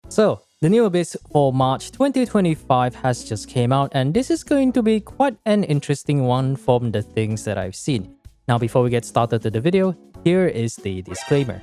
So, the new abyss for March 2025 has just came out, and this is going to be quite an interesting one from the things that I've seen. Now, before we get started to the video, here is the disclaimer.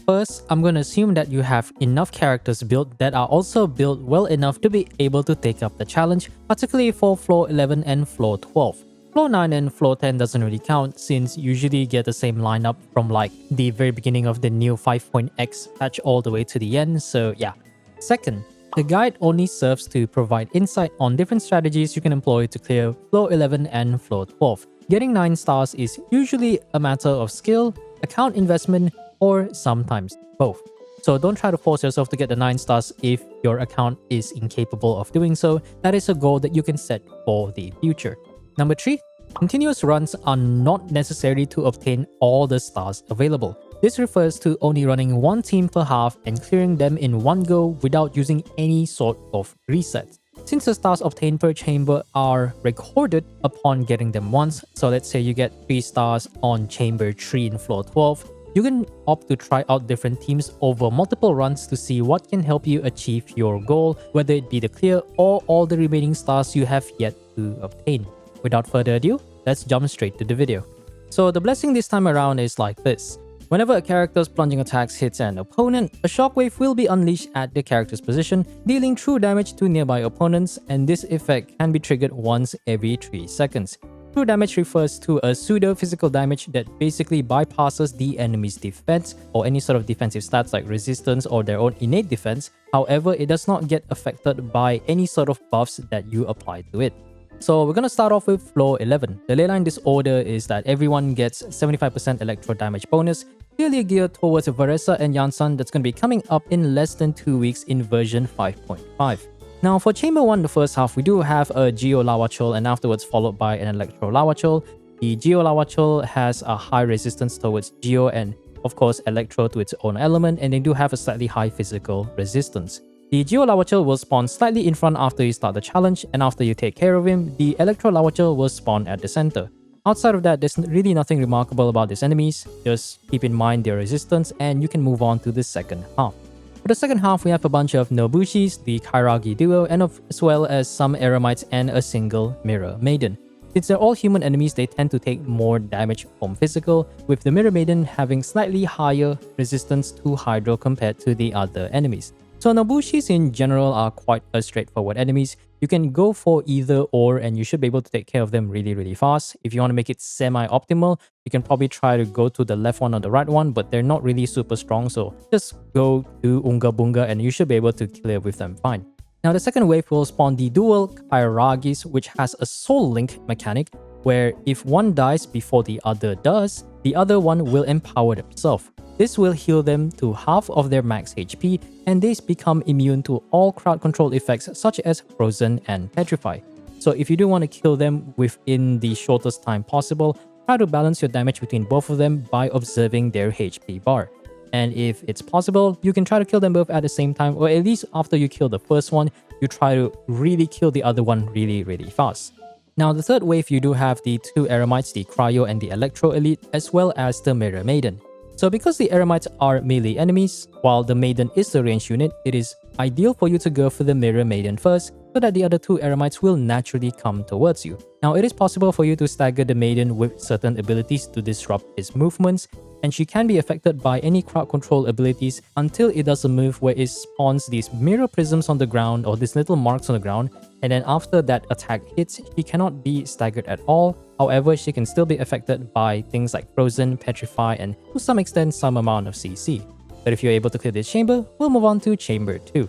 First, I'm going to assume that you have enough characters built that are also built well enough to be able to take up the challenge, particularly for floor 11 and floor 12. Floor 9 and floor 10 doesn't really count since you usually get the same lineup from like the very beginning of the new 5.x patch all the way to the end, so yeah. Second, the guide only serves to provide insight on different strategies you can employ to clear floor 11 and floor 12. Getting 9 stars is usually a matter of skill, account investment, or sometimes both. So don't try to force yourself to get the 9 stars if your account is incapable of doing so. That is a goal that you can set for the future. Number 3, continuous runs are not necessary to obtain all the stars available. This refers to only running one team per half and clearing them in one go without using any sort of resets. Since the stars obtained per chamber are recorded upon getting them once, so let's say you get 3 stars on chamber 3 in floor 12, you can opt to try out different teams over multiple runs to see what can help you achieve your goal, whether it be the clear or all the remaining stars you have yet to obtain. Without further ado, let's jump straight to the video. So the blessing this time around is like this. Whenever a character's plunging attacks hits an opponent, a shockwave will be unleashed at the character's position, dealing true damage to nearby opponents, and this effect can be triggered once every 3 seconds. True damage refers to a pseudo-physical damage that basically bypasses the enemy's defense or any sort of defensive stats like resistance or their own innate defense. However, it does not get affected by any sort of buffs that you apply to it. So we're going to start off with floor 11. The leyline disorder is that everyone gets 75% electro damage bonus, clearly geared towards Varesa and Yansan that's going to be coming up in less than 2 weeks in version 5.5. Now for chamber 1, the first half, we do have a Geo Lawachol and afterwards followed by an Electro Lawachol. The Geo Lawachol has a high resistance towards Geo and of course Electro to its own element, and they do have a slightly high physical resistance. The Geo Lawachol will spawn slightly in front after you start the challenge, and after you take care of him, the Electro Lawachol will spawn at the center. Outside of that, there's really nothing remarkable about these enemies, just keep in mind their resistance and you can move on to the second half. For the second half, we have a bunch of Nobushis, the Kairagi duo, and as well as some Eremites and a single Mirror Maiden. Since they're all human enemies, they tend to take more damage from physical, with the Mirror Maiden having slightly higher resistance to Hydro compared to the other enemies. So Nobushis in general are quite a straightforward enemies. You can go for either or and you should be able to take care of them really fast. If you want to make it semi-optimal, you can probably try to go to the left one or the right one, but they're not really super strong, so just go to Unga Bunga and you should be able to clear with them fine. Now the second wave will spawn the dual Kairagis, which has a soul link mechanic where if one dies before the other does, the other one will empower themselves. This will heal them to half of their max HP, and they become immune to all crowd control effects such as Frozen and Petrify. So if you do want to kill them within the shortest time possible, try to balance your damage between both of them by observing their HP bar. And if it's possible, you can try to kill them both at the same time, or at least after you kill the first one, you try to really kill the other one really fast. Now the third wave, you do have the 2 Eremites, the Cryo and the Electro Elite, as well as the Mirror Maiden. So because the Eremites are melee enemies, while the Maiden is the ranged unit, it is ideal for you to go for the Mirror Maiden first, so that the other 2 Eremites will naturally come towards you. Now it is possible for you to stagger the Maiden with certain abilities to disrupt its movements, and she can be affected by any crowd control abilities until it does a move where it spawns these mirror prisms on the ground or these little marks on the ground, and then after that attack hits, she cannot be staggered at all. However, she can still be affected by things like Frozen, Petrify, and to some extent some amount of CC. But if you're able to clear this chamber, we'll move on to chamber 2.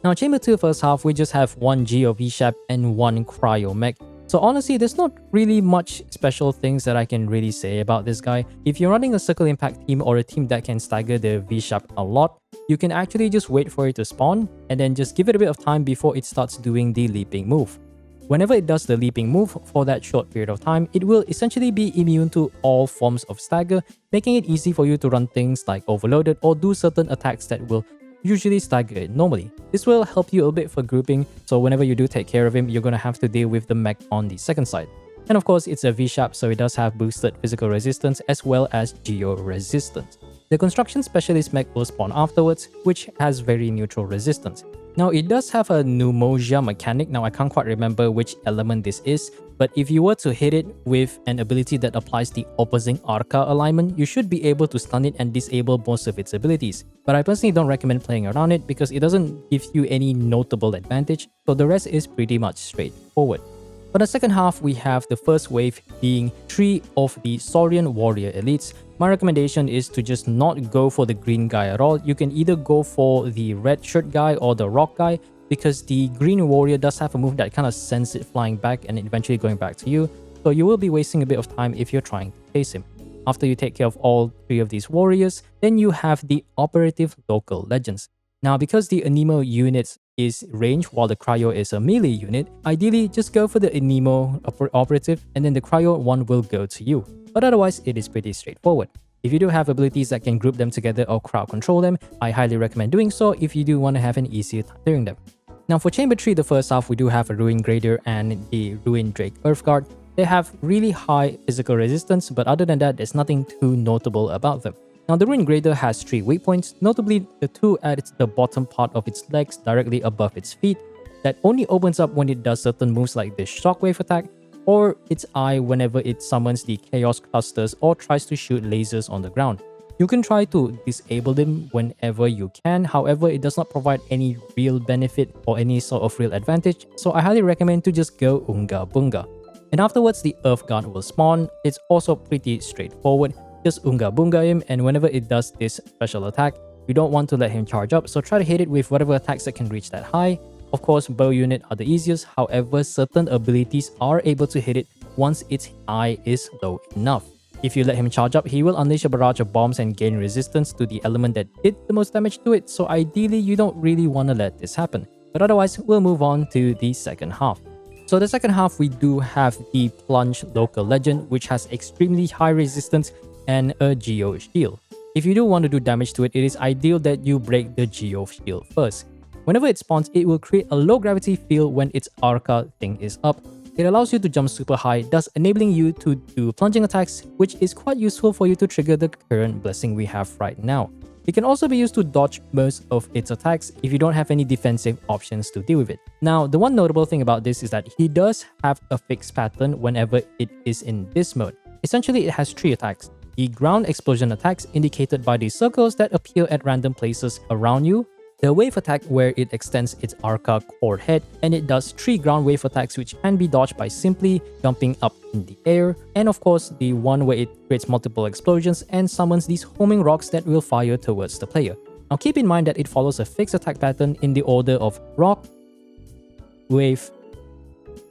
Now chamber 2 first half, we just have 1 Geo V-Shap and 1 Cryo Mech. So honestly, there's not really much special things that I can really say about this guy. If you're running a Circle Impact team or a team that can stagger the V-Shap a lot, you can actually just wait for it to spawn and then just give it a bit of time before it starts doing the leaping move. Whenever it does the leaping move for that short period of time, it will essentially be immune to all forms of stagger, making it easy for you to run things like Overloaded or do certain attacks that will usually stagger it normally. This will help you a bit for grouping, so whenever you do take care of him, you're going to have to deal with the mech on the second side. And of course, it's a V-Shap, so it does have boosted physical resistance as well as geo resistance. The Construction Specialist mech will spawn afterwards, which has very neutral resistance. Now it does have a pneumosia mechanic. Now I can't quite remember which element this is, but if you were to hit it with an ability that applies the opposing Arca alignment, you should be able to stun it and disable most of its abilities. But I personally don't recommend playing around it because it doesn't give you any notable advantage, so the rest is pretty much straightforward. For the second half, we have the first wave being 3 of the Saurian Warrior Elites. My recommendation is to just not go for the green guy at all. You can either go for the red shirt guy or the rock guy, because the green warrior does have a move that kind of sends it flying back and eventually going back to you. So you will be wasting a bit of time if you're trying to chase him. After you take care of all 3 of these warriors, then you have the operative local legends. Now, because the Anemo unit is range while the Cryo is a melee unit, ideally just go for the Anemo operative and then the Cryo one will go to you. But otherwise, it is pretty straightforward. If you do have abilities that can group them together or crowd control them, I highly recommend doing so if you do want to have an easier time clearing them. Now for Chamber 3, the first half, we do have a Ruin Grader and the Ruin Drake Earthguard. They have really high physical resistance, but other than that, there's nothing too notable about them. Now the Ruin Grader has 3 weak points, notably the 2 at the bottom part of its legs directly above its feet, that only opens up when it does certain moves like the Shockwave attack, or its eye whenever it summons the Chaos Clusters or tries to shoot lasers on the ground. You can try to disable them whenever you can, however it does not provide any real benefit or any sort of real advantage, so I highly recommend to just go Unga Bunga. And afterwards the Earth Guard will spawn. It's also pretty straightforward, just Unga Bunga him, and whenever it does this special attack, you don't want to let him charge up, so try to hit it with whatever attacks that can reach that high. Of course, bow unit are the easiest, however certain abilities are able to hit it once its eye is low enough. If you let him charge up, he will unleash a barrage of bombs and gain resistance to the element that did the most damage to it, so ideally you don't really want to let this happen. But otherwise, we'll move on to the second half. So the second half, we do have the Plunge Local Legend, which has extremely high resistance and a Geo Shield. If you do want to do damage to it, it is ideal that you break the Geo Shield first. Whenever it spawns, it will create a low gravity field when its Arca thing is up. It allows you to jump super high, thus enabling you to do plunging attacks, which is quite useful for you to trigger the current blessing we have right now. It can also be used to dodge most of its attacks if you don't have any defensive options to deal with it. Now, the one notable thing about this is that he does have a fixed pattern whenever it is in this mode. Essentially, it has 3 attacks. The ground explosion attacks indicated by the circles that appear at random places around you, the wave attack where it extends its Arca core head, and it does 3 ground wave attacks which can be dodged by simply jumping up in the air, and of course the one where it creates multiple explosions and summons these homing rocks that will fire towards the player. Now keep in mind that it follows a fixed attack pattern in the order of rock, wave,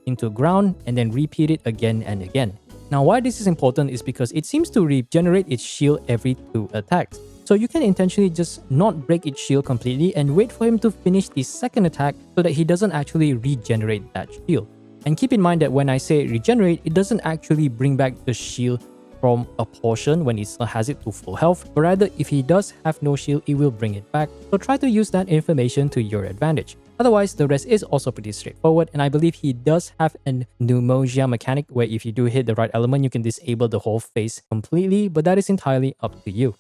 into ground, and then repeat it again and again. Now why this is important is because it seems to regenerate its shield every 2 attacks. So you can intentionally just not break its shield completely and wait for him to finish the second attack so that he doesn't actually regenerate that shield. And keep in mind that when I say regenerate, it doesn't actually bring back the shield from a portion when it still has it to full health, but rather if he does have no shield, it will bring it back. So try to use that information to your advantage. Otherwise, the rest is also pretty straightforward, and I believe he does have a pneumosia mechanic where if you do hit the right element, you can disable the whole face completely, but that is entirely up to you.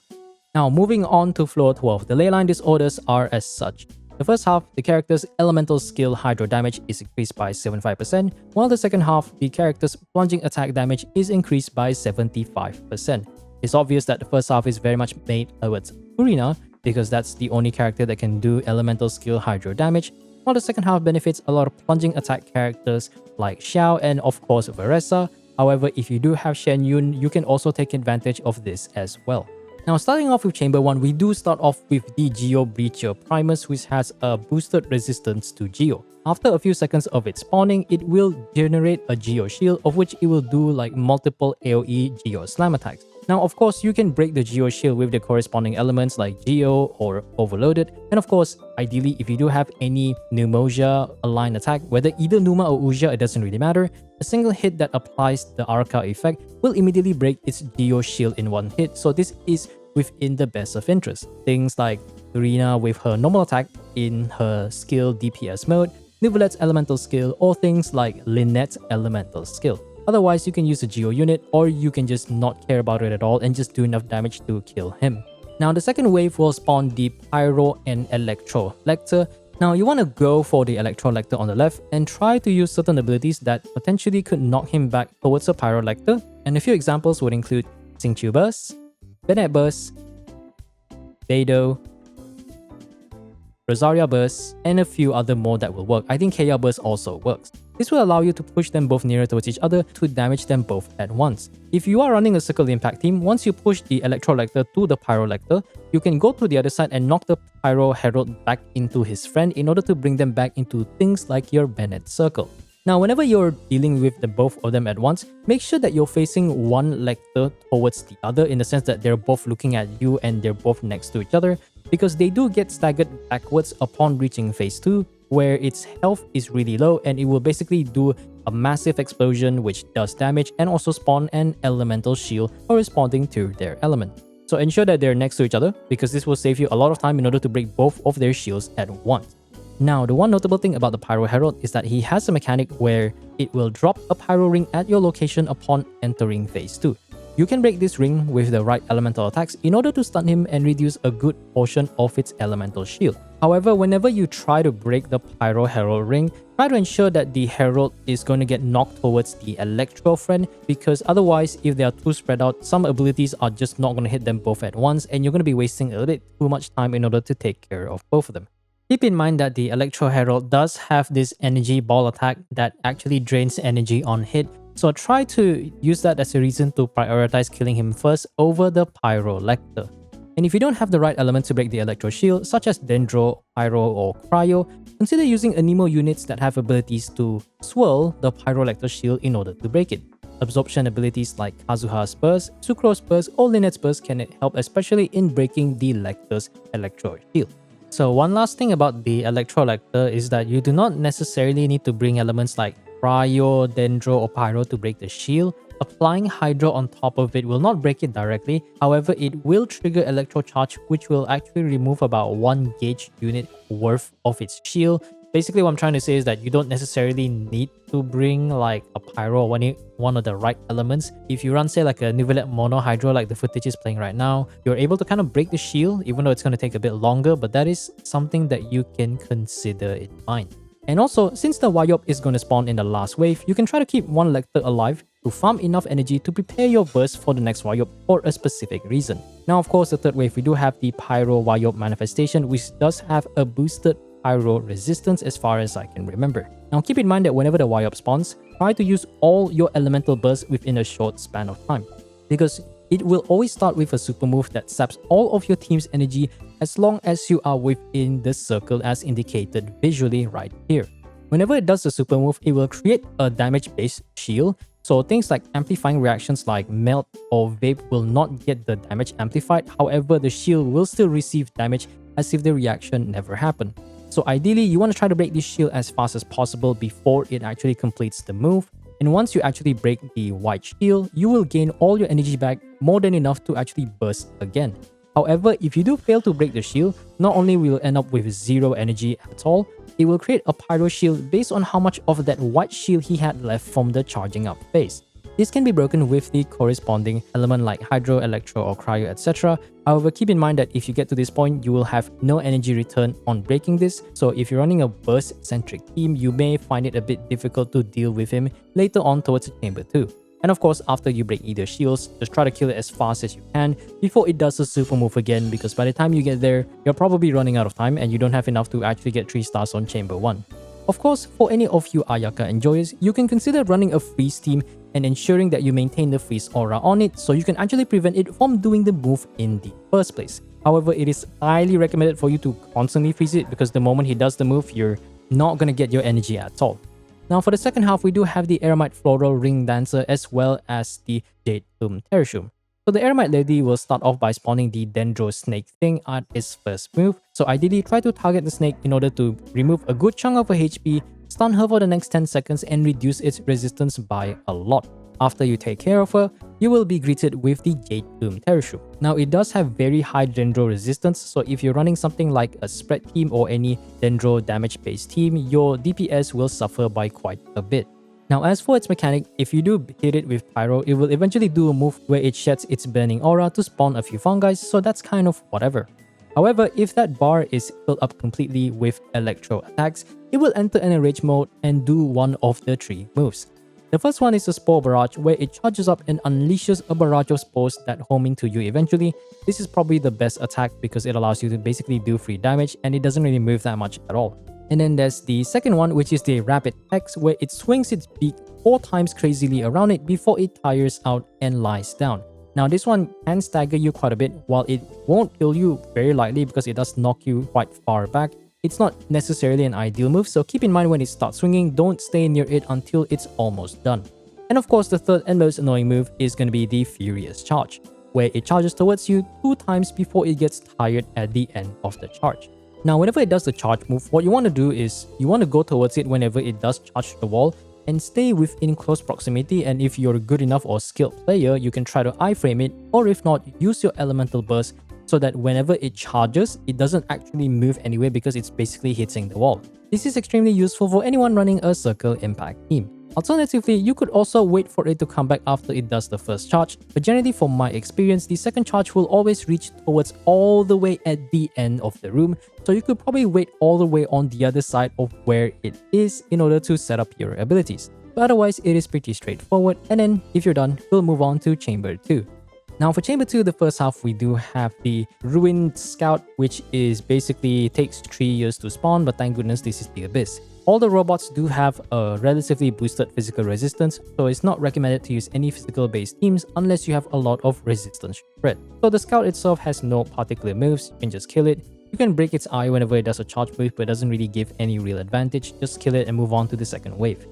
Now, moving on to floor 12, the leyline disorders are as such. The first half, the character's elemental skill hydro damage is increased by 75%, while the second half, the character's plunging attack damage is increased by 75%. It's obvious that the first half is very much made towards Furina, because that's the only character that can do elemental skill hydro damage, while the second half benefits a lot of plunging attack characters like Xiao and of course Veresa. However, if you do have Shen Yun, you can also take advantage of this as well. Now, starting off with Chamber 1, we do start off with the Geo Breacher Primus, which has a boosted resistance to Geo. After a few seconds of it spawning, it will generate a Geo Shield, of which it will do like multiple AoE Geo Slam attacks. Now, of course, you can break the Geo Shield with the corresponding elements like Geo or Overloaded. And of course, ideally, if you do have any Pneumosia aligned attack, whether either Numa or Uja, it doesn't really matter, a single hit that applies the Arca effect will immediately break its Geo Shield in one hit. So this is within the best of interest. Things like Irina with her normal attack in her skill DPS mode, Nivolette's elemental skill, or things like Lynette's elemental skill. Otherwise, you can use a Geo unit, or you can just not care about it at all and just do enough damage to kill him. Now the second wave will spawn the Pyro and Electro Lector. Now you want to go for the Electro Lector on the left and try to use certain abilities that potentially could knock him back towards a Pyro Lector, and a few examples would include Xingqiu Burst, Bennett Burst, Beidou, Rosaria Burst, and a few other more that will work. I think Keqing Burst also works. This will allow you to push them both nearer towards each other to damage them both at once. If you are running a Circle Impact team, once you push the Electro Lector to the Pyro Lector, you can go to the other side and knock the Pyro Herald back into his friend in order to bring them back into things like your Bennett Circle. Now, whenever you're dealing with the both of them at once, make sure that you're facing one Lector towards the other in the sense that they're both looking at you and they're both next to each other, because they do get staggered backwards upon reaching phase 2, where its health is really low and it will basically do a massive explosion which does damage and also spawn an elemental shield corresponding to their element. So ensure that they're next to each other, because this will save you a lot of time in order to break both of their shields at once. Now, the one notable thing about the Pyro Herald is that he has a mechanic where it will drop a Pyro ring at your location upon entering phase 2. You can break this ring with the right elemental attacks in order to stun him and reduce a good portion of its elemental shield. However, whenever you try to break the Pyro Herald ring, try to ensure that the Herald is going to get knocked towards the Electro friend, because otherwise, if they are too spread out, some abilities are just not going to hit them both at once and you're going to be wasting a little bit too much time in order to take care of both of them. Keep in mind that the Electro Herald does have this energy ball attack that actually drains energy on hit, so try to use that as a reason to prioritize killing him first over the Pyro Lector. And if you don't have the right element to break the Electro shield, such as Dendro, Pyro, or Cryo, consider using Anemo units that have abilities to swirl the Pyro Lector shield in order to break it. Absorption abilities like Kazuha's Burst, Sucro's Burst, or Lynette's Burst can help, especially in breaking the Lector's Electro shield. So one last thing about the Electro Lector is that you do not necessarily need to bring elements like Cryo, Dendro, or Pyro to break the shield. Applying Hydro on top of it will not break it directly, however it will trigger Electro Charge, which will actually remove about 1 gauge unit worth of its shield. Basically what I'm trying to say is that you don't necessarily need to bring like a Pyro or one of the right elements. If you run say like a Nivelette Mono Hydro like the footage is playing right now, you're able to kind of break the shield, even though it's going to take a bit longer, but that is something that you can consider in mind. And also, since the Wayob is going to spawn in the last wave, you can try to keep one Lector alive to farm enough energy to prepare your burst for the next Wayob for a specific reason. Now of course, the third wave we do have the Pyro Wayob manifestation, which does have a boosted Pyro resistance as far as I can remember. Now keep in mind that whenever the Wayob spawns, try to use all your elemental bursts within a short span of time, because it will always start with a super move that saps all of your team's energy as long as you are within the circle as indicated visually right here. Whenever it does the super move, it will create a damage-based shield, so things like amplifying reactions like Melt or Vape will not get the damage amplified, however the shield will still receive damage as if the reaction never happened. So ideally, you want to try to break this shield as fast as possible before it actually completes the move. And once you actually break the white shield, you will gain all your energy back, more than enough to actually burst again. However, if you do fail to break the shield, not only will you end up with 0 energy at all, it will create a Pyro shield based on how much of that white shield he had left from the charging up phase. This can be broken with the corresponding element like Hydro, Electro, or Cryo, etc. However, keep in mind that if you get to this point, you will have no energy return on breaking this, so if you're running a burst-centric team, you may find it a bit difficult to deal with him later on towards Chamber 2. And of course, after you break either shields, just try to kill it as fast as you can before it does a super move again, because by the time you get there, you're probably running out of time and you don't have enough to actually get 3 stars on Chamber 1. Of course, for any of you Ayaka enjoyers, you can consider running a freeze team and ensuring that you maintain the freeze aura on it so you can actually prevent it from doing the move in the first place. However, it is highly recommended for you to constantly freeze it, because the moment he does the move, you're not going to get your energy at all. Now for the second half, we do have the Eremite Floral Ring Dancer as well as the Jadeplume Moves. So the Eremite Lady will start off by spawning the Dendro Snake thing at its first move. So ideally, try to target the snake in order to remove a good chunk of her HP, stun her for the next 10 seconds and reduce its resistance by a lot. After you take care of her, you will be greeted with the Jadeplume Moves. Now it does have very high Dendro resistance, so if you're running something like a spread team or any Dendro damage based team, your DPS will suffer by quite a bit. Now as for its mechanic, if you do hit it with Pyro, it will eventually do a move where it sheds its burning aura to spawn a few fungi, so that's kind of whatever. However, if that bar is filled up completely with electro attacks, it will enter an enrage mode and do one of the 3 moves. The first one is a Spore Barrage, where it charges up and unleashes a barrage of spores that home into you eventually. This is probably the best attack because it allows you to basically do free damage and it doesn't really move that much at all. And then there's the second one, which is the Rapid X, where it swings its beak 4 times crazily around it before it tires out and lies down. Now this one can stagger you quite a bit, while it won't kill you very lightly because it does knock you quite far back. It's not necessarily an ideal move, so keep in mind when it starts swinging, don't stay near it until it's almost done. And of course, the third and most annoying move is going to be the Furious Charge, where it charges towards you 2 times before it gets tired at the end of the charge. Now whenever it does the charge move, what you want to do is you want to go towards it whenever it does charge the wall and stay within close proximity, and if you're a good enough or skilled player, you can try to iframe it, or if not, use your elemental burst so that whenever it charges, it doesn't actually move anywhere because it's basically hitting the wall. This is extremely useful for anyone running a circle impact team. Alternatively, you could also wait for it to come back after it does the first charge, but generally from my experience, the second charge will always reach towards all the way at the end of the room, so you could probably wait all the way on the other side of where it is in order to set up your abilities. But otherwise, it is pretty straightforward, and then if you're done, we'll move on to Chamber 2. Now for Chamber 2, the first half, we do have the Ruined Scout, which is basically takes 3 years to spawn, but thank goodness this is the Abyss. All the robots do have a relatively boosted physical resistance, so it's not recommended to use any physical based teams unless you have a lot of resistance spread. So the Scout itself has no particular moves, you can just kill it. You can break its eye whenever it does a charge move, but it doesn't really give any real advantage, just kill it and move on to the second wave.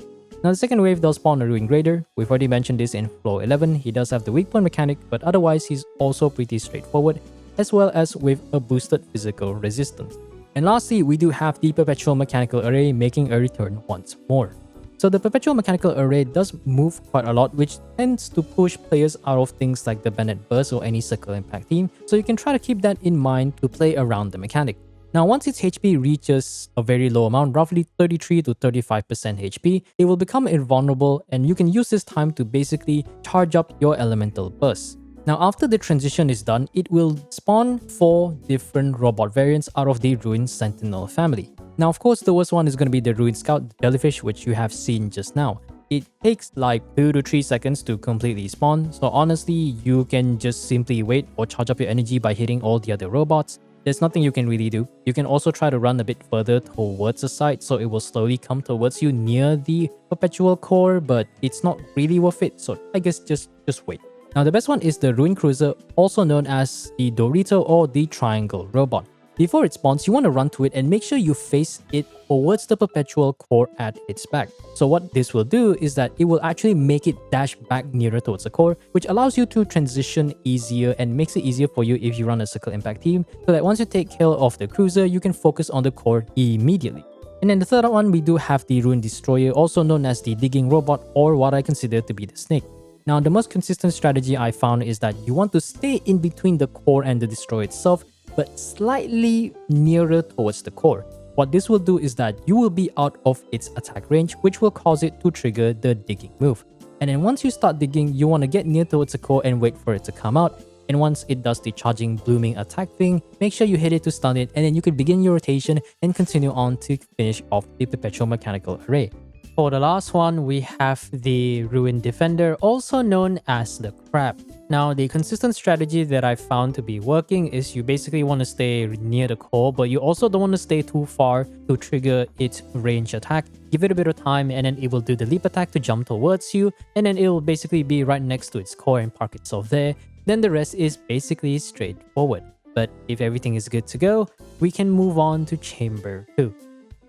Now the second wave does spawn a Ruin Grader. We've already mentioned this in floor 11, he does have the weak point mechanic, but otherwise he's also pretty straightforward, as well as with a boosted physical resistance. And lastly, we do have the Perpetual Mechanical Array making a return once more. So the Perpetual Mechanical Array does move quite a lot, which tends to push players out of things like the Bennett Burst or any Circle Impact team, so you can try to keep that in mind to play around the mechanic. Now once its HP reaches a very low amount, roughly 33 to 35% HP, it will become invulnerable and you can use this time to basically charge up your Elemental Burst. Now after the transition is done, it will spawn 4 different robot variants out of the Ruined Sentinel family. Now of course the worst one is going to be the Ruined Scout, the Jellyfish, which you have seen just now. It takes like 2 to 3 seconds to completely spawn, so honestly you can just simply wait or charge up your energy by hitting all the other robots. There's nothing you can really do. You can also try to run a bit further towards the side so it will slowly come towards you near the Perpetual Core, but it's not really worth it, so I guess just wait. Now the best one is the Ruin Cruiser, also known as the Dorito or the Triangle Robot. Before it spawns, you want to run to it and make sure you face it towards the Perpetual Core at its back. So what this will do is that it will actually make it dash back nearer towards the core, which allows you to transition easier and makes it easier for you if you run a Circle Impact team, so that once you take care of the Cruiser, you can focus on the core immediately. And then the third one, we do have the Ruin Destroyer, also known as the Digging Robot, or what I consider to be the Snake. Now the most consistent strategy I found is that you want to stay in between the core and the Destroyer itself, but slightly nearer towards the core. What this will do is that you will be out of its attack range, which will cause it to trigger the digging move. And then once you start digging, you want to get near towards the core and wait for it to come out. And once it does the charging blooming attack thing, make sure you hit it to stun it, and then you can begin your rotation and continue on to finish off the Perpetual Mechanical Array. For the last one, we have the Ruin Defender, also known as the Crab. Now, the consistent strategy that I found to be working is you basically want to stay near the core, but you also don't want to stay too far to trigger its range attack. Give it a bit of time and then it will do the leap attack to jump towards you, and then it will basically be right next to its core and park itself there. Then the rest is basically straightforward. But if everything is good to go, we can move on to Chamber 2.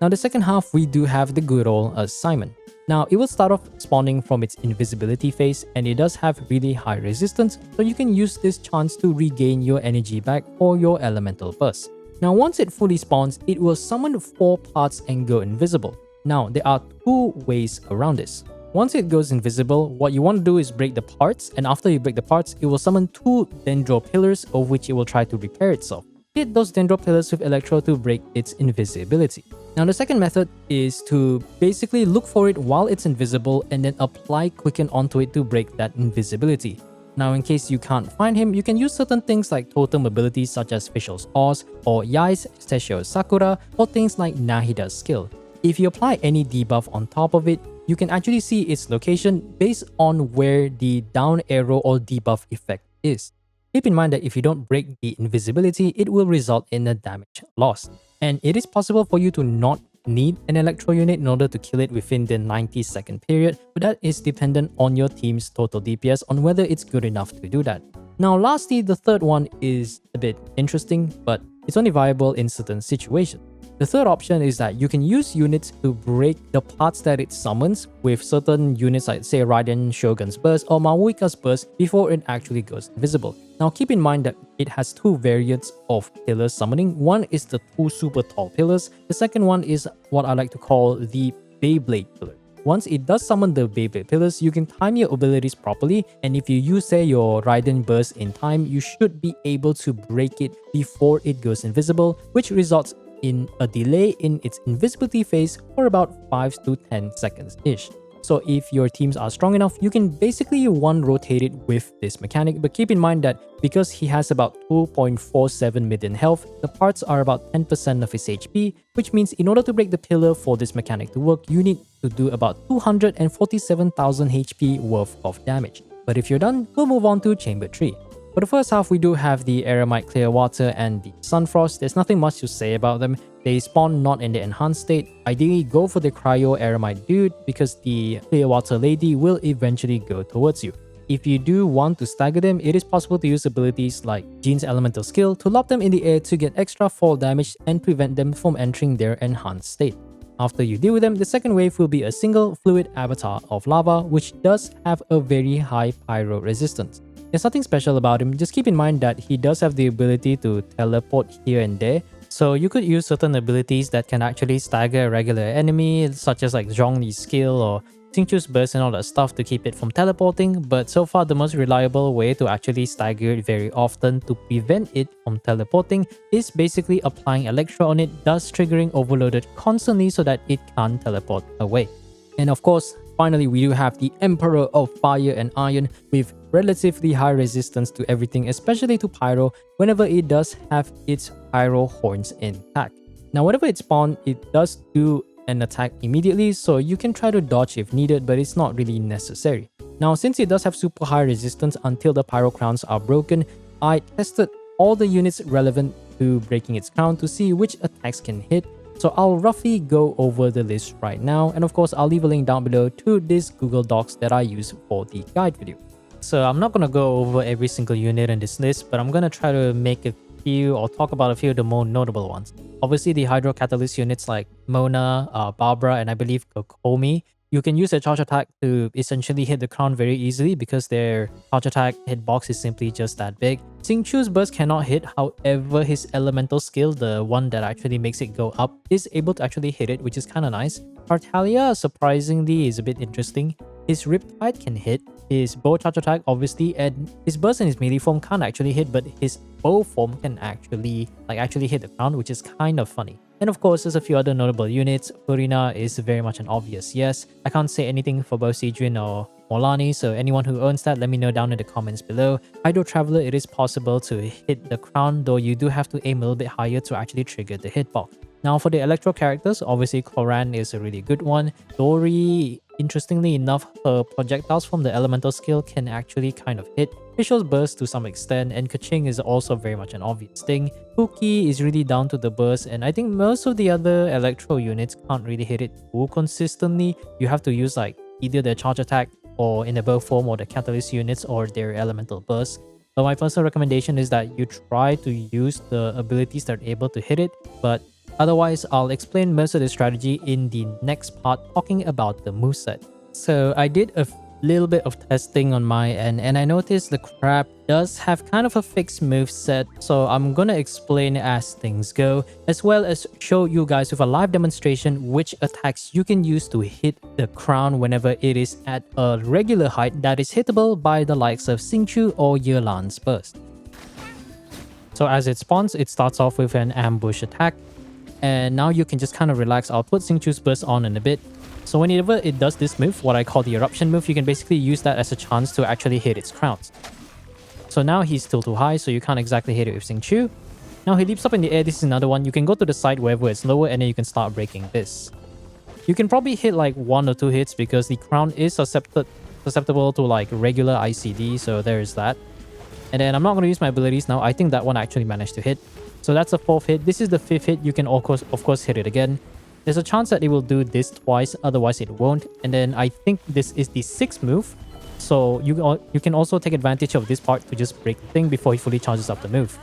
Now the second half, we do have the good old assignment. Now it will start off spawning from its invisibility phase, and it does have really high resistance, so you can use this chance to regain your energy back or your elemental burst. Now once it fully spawns, it will summon 4 parts and go invisible. Now there are 2 ways around this. Once it goes invisible, what you want to do is break the parts, and after you break the parts, it will summon 2 dendro pillars of which it will try to repair itself. Hit those dendro pillars with electro to break its invisibility. Now the second method is to basically look for it while it's invisible and then apply Quicken onto it to break that invisibility. Now in case you can't find him, you can use certain things like totem abilities such as Fishel's Oz or Yai's Teshio's Sakura or things like Nahida's skill. If you apply any debuff on top of it, you can actually see its location based on where the down arrow or debuff effect is. Keep in mind that if you don't break the invisibility, it will result in a damage loss. And it is possible for you to not need an electro unit in order to kill it within the 90-second period, but that is dependent on your team's total DPS on whether it's good enough to do that. Now lastly, the third one is a bit interesting, but it's only viable in certain situations. The third option is that you can use units to break the parts that it summons with certain units like say Raiden Shogun's Burst or Maoika's Burst before it actually goes invisible. Now keep in mind that it has two variants of pillar summoning. One is the two super tall pillars. The second one is what I like to call the Beyblade pillar. Once it does summon the Beyblade pillars, you can time your abilities properly, and if you use say your Raiden Burst in time, you should be able to break it before it goes invisible, which results in a delay in its invisibility phase for about 5 to 10 seconds ish. So if your teams are strong enough, you can basically one rotate it with this mechanic, but keep in mind that because he has about 2.47 million health, the parts are about 10% of his HP, which means in order to break the pillar for this mechanic to work, you need to do about 247,000 HP worth of damage. But if you're done, we'll move on to Chamber 3. For the first half, we do have the Eremite Clearwater and the Sunfrost. There's nothing much to say about them. They spawn not in the enhanced state. Ideally, go for the Cryo Eremite dude because the Clearwater lady will eventually go towards you. If you do want to stagger them, it is possible to use abilities like Jean's Elemental Skill to lob them in the air to get extra fall damage and prevent them from entering their enhanced state. After you deal with them, the second wave will be a single fluid avatar of lava, which does have a very high pyro resistance. There's nothing special about him, just keep in mind that he does have the ability to teleport here and there, so you could use certain abilities that can actually stagger a regular enemy, such as like Zhongli's skill or Xingqiu's burst and all that stuff to keep it from teleporting, but so far the most reliable way to actually stagger it very often to prevent it from teleporting is basically applying Electro on it, thus triggering Overloaded constantly so that it can't teleport away. And of course, finally, we do have the Emperor of Fire and Iron with relatively high resistance to everything, especially to Pyro, whenever it does have its Pyro horns intact. Now, whenever it spawns, it does do an attack immediately, so you can try to dodge if needed, but it's not really necessary. Now, since it does have super high resistance until the Pyro crowns are broken, I tested all the units relevant to breaking its crown to see which attacks can hit. So I'll roughly go over the list right now, and of course I'll leave a link down below to this Google Docs that I use for the guide video. So I'm not going to go over every single unit in this list, but I'm going to try to make a few or talk about a few of the more notable ones. Obviously the Hydro Catalyst units like Mona, Barbara, and I believe Kokomi, you can use a charge attack to essentially hit the crown very easily because their charge attack hitbox is simply just that big. Xingqiu's burst cannot hit, however his elemental skill, the one that actually makes it go up, is able to actually hit it, which is kind of nice. Tartaglia surprisingly is a bit interesting. His Riptide can hit, his bow charge attack obviously, and his burst and his melee form can't actually hit, but his bow form can actually hit the crown, which is kind of funny. And of course, there's a few other notable units. Furina is very much an obvious yes. I can't say anything for both Sidrin or Molani, so anyone who owns that, let me know down in the comments below. Hydro Traveler, it is possible to hit the crown, though you do have to aim a little bit higher to actually trigger the hitbox. Now for the Electro characters, obviously Cloran is a really good one. Dori, interestingly enough, her projectiles from the elemental skill can actually kind of hit. Fishel's burst to some extent, and Keqing is also very much an obvious thing. Kuki is really down to the burst, and I think most of the other Electro units can't really hit it too consistently. You have to use like either their charge attack or in the bow form or the catalyst units or their elemental burst. But my personal recommendation is that you try to use the abilities that are able to hit it, but otherwise I'll explain most of the strategy in the next part talking about the moveset. So I did a little bit of testing on my end, and I noticed the crab does have kind of a fixed moveset, so I'm gonna explain as things go, as well as show you guys with a live demonstration which attacks you can use to hit the crown whenever it is at a regular height that is hittable by the likes of Xingqiu or Yelan's burst. So as it spawns, it starts off with an ambush attack, And now you can just kind of relax. I'll put Xingqiu's burst on in a bit. So whenever it does this move, what I call the eruption move, you can basically use that as a chance to actually hit its crowns. So now he's still too high, so you can't exactly hit it with Xingqiu. Now he leaps up in the air. This is another one. You can go to the side wherever it's lower, and then you can start breaking this. You can probably hit like 1 or 2 hits because the crown is susceptible to like regular ICD, so there is that. And then I'm not going to use my abilities now. I think that one actually managed to hit. So that's the 4th hit. This is the 5th hit. You can of course hit it again. There's a chance that it will do this twice, otherwise it won't. And then I think this is the 6th move. So you can also take advantage of this part to just break the thing before he fully charges up the move.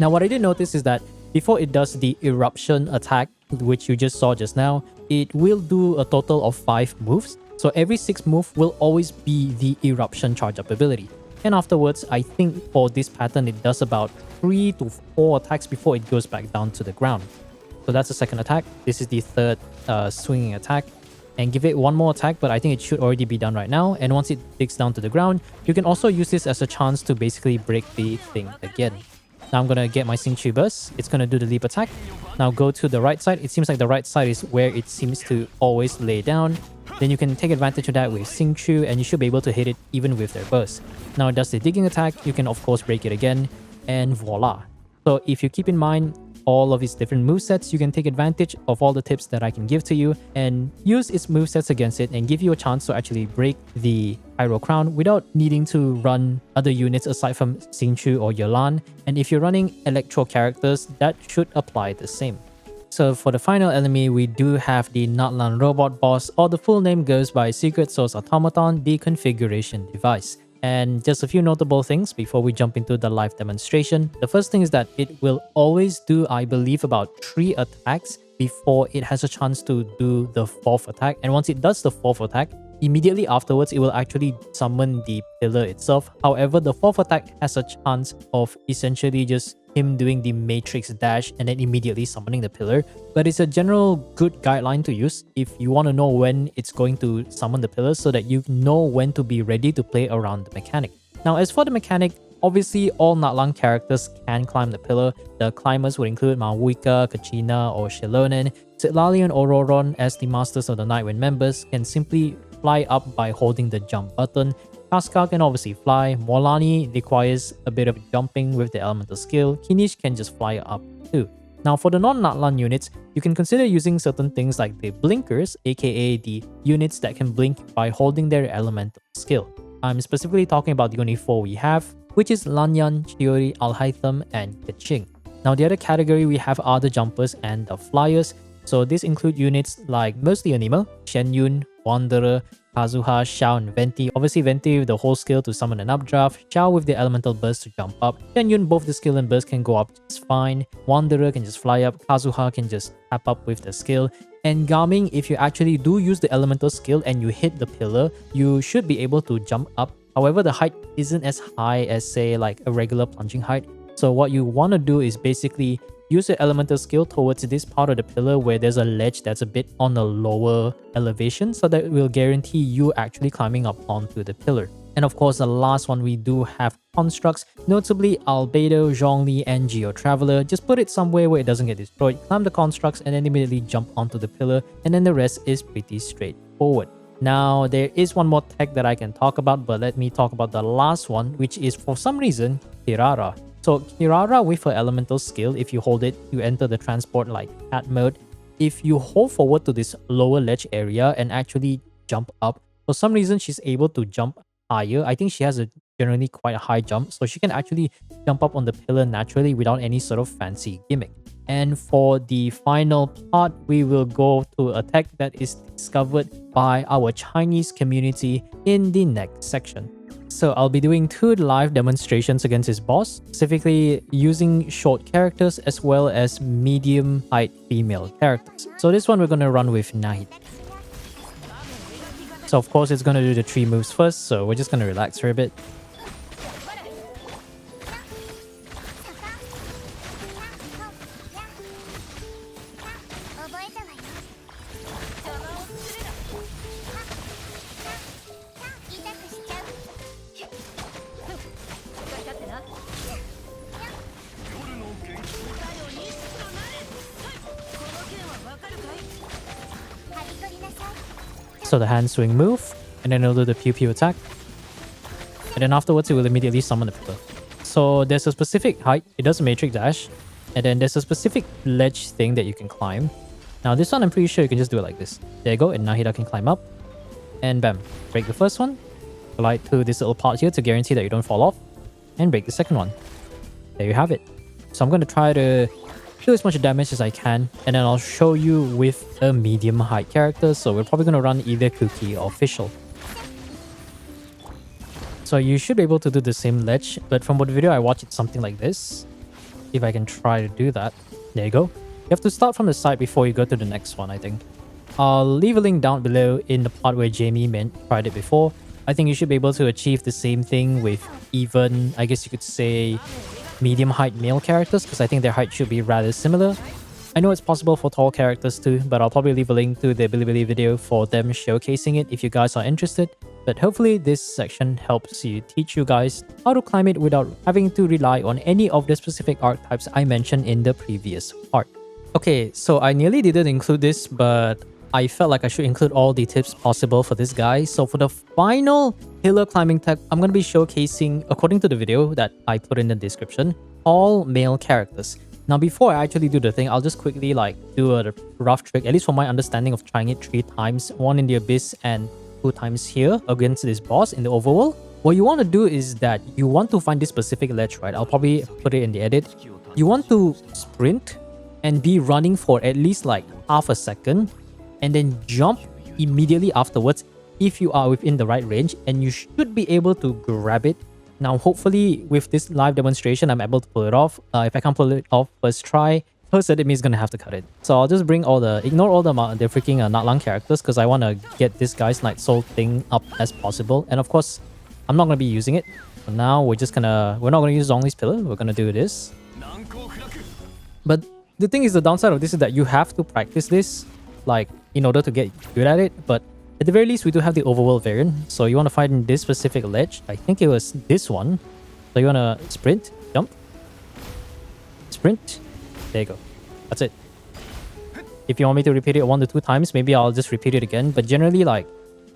Now what I did notice is that before it does the eruption attack, which you just saw just now, it will do a total of 5 moves. So every 6th move will always be the eruption charge up ability. And afterwards, I think for this pattern, it does about 3 to 4 attacks before it goes back down to the ground. So that's the 2nd attack. This is the 3rd swinging attack. And give it 1 more attack, but I think it should already be done right now. And once it digs down to the ground, you can also use this as a chance to basically break the thing again. Now I'm going to get my Xingqiu burst. It's going to do the leap attack. Now go to the right side. It seems like the right side is where it seems to always lay down. Then you can take advantage of that with Xingqiu, and you should be able to hit it even with their burst. Now it does the digging attack. You can of course break it again, and voila. So if you keep in mind all of its different movesets, you can take advantage of all the tips that I can give to you and use its movesets against it and give you a chance to actually break the Pyro Crown without needing to run other units aside from Xingqiu or Yelan. And if you're running Electro characters, that should apply the same. So for the final enemy, we do have the Natlan Robot boss, or the full name goes by Secret Source Automaton, the configuration device. And just a few notable things before we jump into the live demonstration. The first thing is that it will always do, I believe, about 3 attacks before it has a chance to do the 4th attack. And once it does the 4th attack, immediately afterwards, it will actually summon the pillar itself. However, the 4th attack has a chance of essentially just him doing the matrix dash and then immediately summoning the pillar. But it's a general good guideline to use if you want to know when it's going to summon the pillar, so that you know when to be ready to play around the mechanic. Now as for the mechanic, obviously all Natlan characters can climb the pillar. The climbers would include Mawika, Kachina, or Shelonen. Citlali and Ororon, as the Masters of the Nightwind members, can simply fly up by holding the jump button. Casca can obviously fly. Morlani requires a bit of jumping with the elemental skill. Kinish can just fly up too. Now for the non-Natlan units, you can consider using certain things like the blinkers, aka the units that can blink by holding their elemental skill. I'm specifically talking about the only 4 we have, which is Lanyan, Chiori, Alhaitham, and Keqing. Now the other category we have are the jumpers and the flyers. So this include units like mostly Anima, Shenyun, Wanderer, Kazuha, Xiao, and Venti. Obviously Venti with the whole skill to summon an updraft, Xiao with the elemental burst to jump up, Shenyun both the skill and burst can go up just fine, Wanderer can just fly up, Kazuha can just tap up with the skill, and Gaming, if you actually do use the elemental skill and you hit the pillar, you should be able to jump up. However, the height isn't as high as say like a regular plunging height. So what you want to do is basically use your elemental skill towards this part of the pillar where there's a ledge that's a bit on a lower elevation, so that will guarantee you actually climbing up onto the pillar. And of course, the last one we do have Constructs, notably Albedo, Zhongli, and Geo Traveler. Just put it somewhere where it doesn't get destroyed, climb the Constructs, and then immediately jump onto the pillar, and then the rest is pretty straightforward. Now, there is one more tech that I can talk about, but let me talk about the last one, which is for some reason, Kirara. So Kirara with her elemental skill, if you hold it, you enter the transport like cat mode. If you hold forward to this lower ledge area and actually jump up, for some reason she's able to jump higher. I think she has a generally quite a high jump, so she can actually jump up on the pillar naturally without any sort of fancy gimmick. And for the final part, we will go to a tech that is discovered by our Chinese community in the next section. So I'll be doing 2 live demonstrations against this boss, specifically using short characters as well as medium height female characters. So this one we're going to run with Nahid. So of course it's going to do the 3 moves first, so we're just going to relax for a bit. So the hand swing move, and then it'll do the pew pew attack. And then afterwards, it will immediately summon the pillar. So there's a specific height, it does a matrix dash, and then there's a specific ledge thing that you can climb. Now this one, I'm pretty sure you can just do it like this. There you go, and Nahida can climb up. And bam, break the first one. Glide to this little part here to guarantee that you don't fall off. And break the second one. There you have it. So I'm going to try to do as much damage as I can, and then I'll show you with a medium height character. So we're probably going to run either Cookie or Official. So you should be able to do the same ledge, but from what video I watched, it's something like this. If I can try to do that. There you go. You have to start from the side before you go to the next one, I think. I'll leave a link down below in the part where Jamie tried it before. I think you should be able to achieve the same thing with even, I guess you could say, medium height male characters, because I think their height should be rather similar. I know it's possible for tall characters too, but I'll probably leave a link to the Bilibili video for them showcasing it if you guys are interested. But hopefully this section helps you teach you guys how to climb it without having to rely on any of the specific archetypes I mentioned in the previous part. Okay, so I nearly didn't include this, but I felt like I should include all the tips possible for this guy. So for the final pillar climbing tech, I'm going to be showcasing, according to the video that I put in the description, all male characters. Now before I actually do the thing, I'll just quickly do a rough trick, at least from my understanding of trying it 3 times, 1 in the Abyss and 2 times here against this boss in the overworld. What you want to do is that you want to find this specific ledge, right? I'll probably put it in the edit. You want to sprint and be running for at least half a second, and then jump immediately afterwards if you are within the right range, and you should be able to grab it. Now hopefully with this live demonstration I'm able to pull it off. If I can't pull it off first try, first edit me is gonna have to cut it. So I'll just bring ignore all the freaking Natlan characters, because I want to get this guy's Night Soul thing up as possible. And of course I'm not gonna be using it. So now we're not gonna use Zhongli's pillar, we're gonna do this. But the thing is, the downside of this is that you have to practice this in order to get good at it. But at the very least, we do have the overworld variant. So you want to find this specific ledge. I think it was this one. So you want to sprint, jump, sprint. There you go. That's it. If you want me to repeat it 1 to 2 times, maybe I'll just repeat it again. But generally,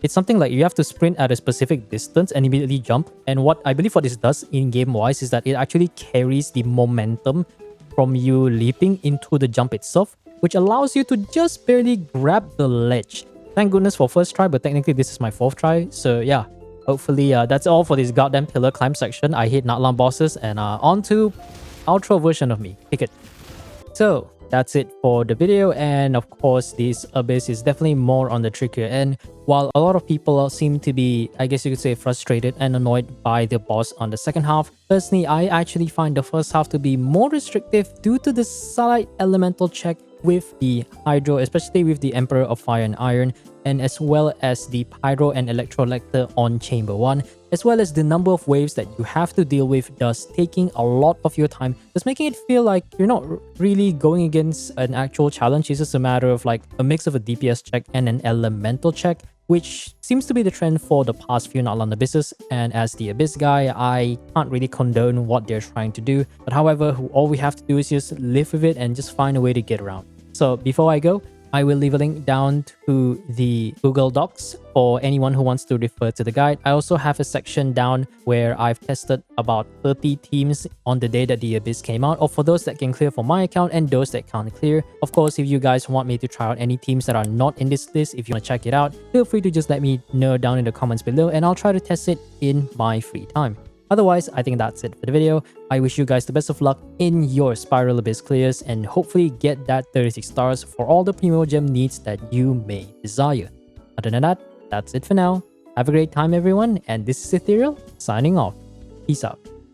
it's something like you have to sprint at a specific distance and immediately jump. And what I believe what this does in game wise is that it actually carries the momentum from you leaping into the jump itself, which allows you to just barely grab the ledge. Thank goodness for first try, but technically this is my 4th try. So yeah, hopefully that's all for this goddamn pillar climb section. I hate Natlan bosses, and on to outro version of me. Pick it. So that's it for the video, and of course this Abyss is definitely more on the trickier end. While a lot of people seem to be, I guess you could say, frustrated and annoyed by the boss on the second half, personally I actually find the first half to be more restrictive due to the slight elemental check with the Hydro, especially with the Emperor of Fire and Iron, and as well as the Pyro and Electro Lector on Chamber 1, as well as the number of waves that you have to deal with, thus taking a lot of your time, just making it feel like you're not really going against an actual challenge. It's just a matter of a mix of a DPS check and an elemental check, which seems to be the trend for the past few Natlan Abysses. And as the Abyss guy, I can't really condone what they're trying to do, but however, all we have to do is just live with it and just find a way to get around. So before I go, I will leave a link down to the Google Docs for anyone who wants to refer to the guide. I also have a section down where I've tested about 30 teams on the day that the Abyss came out, or for those that can clear for my account and those that can't clear. Of course, if you guys want me to try out any teams that are not in this list, if you want to check it out, feel free to just let me know down in the comments below, and I'll try to test it in my free time. Otherwise, I think that's it for the video. I wish you guys the best of luck in your Spiral Abyss clears, and hopefully get that 36 stars for all the Primo Gem needs that you may desire. Other than that, that's it for now. Have a great time everyone, and this is Ethereal signing off. Peace out.